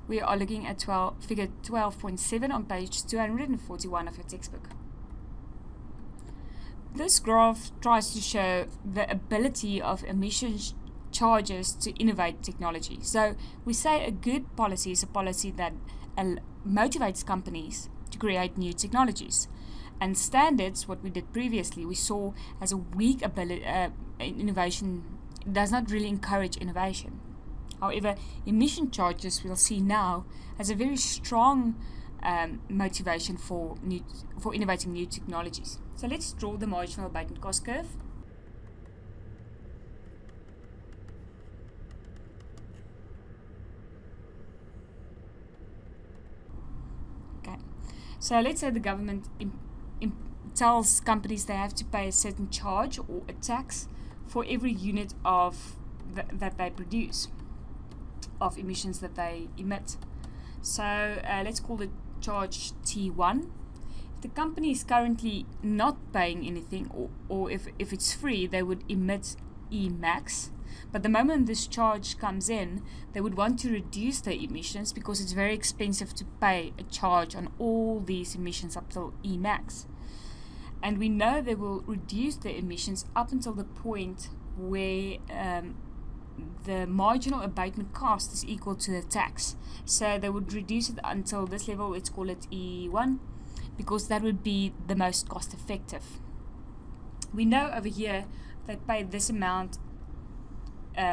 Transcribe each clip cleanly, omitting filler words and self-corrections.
We are looking at figure 12.7 on page 241 of your textbook. This graph tries to show the ability of emissions charges to innovate technology. So we say a good policy is a policy that motivates companies to create new technologies. And standards, what we did previously, we saw as a weak ability, innovation does not really encourage innovation. However, emission charges we'll see now as a very strong motivation for innovating new technologies. So let's draw the marginal abatement cost curve. Okay, so let's say the government tells companies they have to pay a certain charge or a tax for every unit of that they produce, of emissions that they emit. So let's call the charge T1. If the company is currently not paying anything, or if it's free, they would emit E max. But the moment this charge comes in, they would want to reduce their emissions because it's very expensive to pay a charge on all these emissions up till E max. And we know they will reduce their emissions up until the point where the marginal abatement cost is equal to the tax. So they would reduce it until this level, let's call it E1, because that would be the most cost effective. We know over here they pay this amount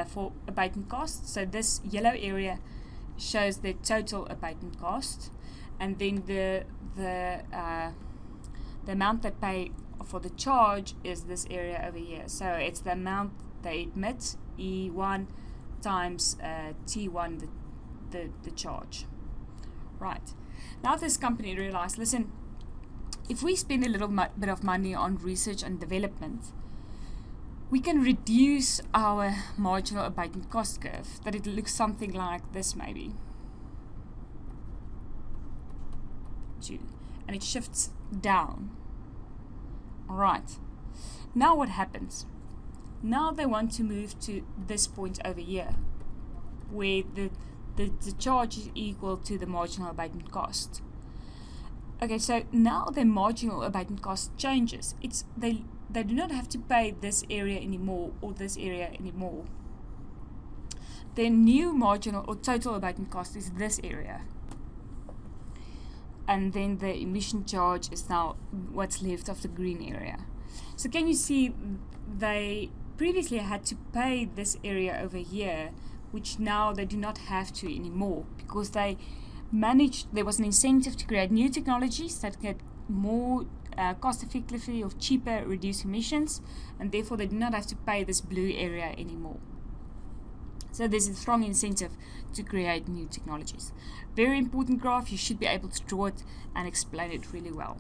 for abatement cost. So this yellow area shows the total abatement cost, and then the amount they pay for the charge is this area over here. So it's the amount they emit, E1 times T1, the charge. Right. Now this company realized, listen, if we spend a little bit of money on research and development, we can reduce our marginal abatement cost curve, that it looks something like this maybe. And it shifts down. Alright, now what happens? Now they want to move to this point over here, where the charge is equal to the marginal abatement cost. Okay, so now the marginal abatement cost changes. They do not have to pay this area anymore or this area anymore. Their new marginal or total abatement cost is this area. And then the emission charge is now what's left of the green area. So can you see they previously had to pay this area over here, which now they do not have to anymore, because there was an incentive to create new technologies that get more cost effectively or cheaper reduce emissions, and therefore they do not have to pay this blue area anymore. So there's a strong incentive to create new technologies. Very important graph. You should be able to draw it and explain it really well.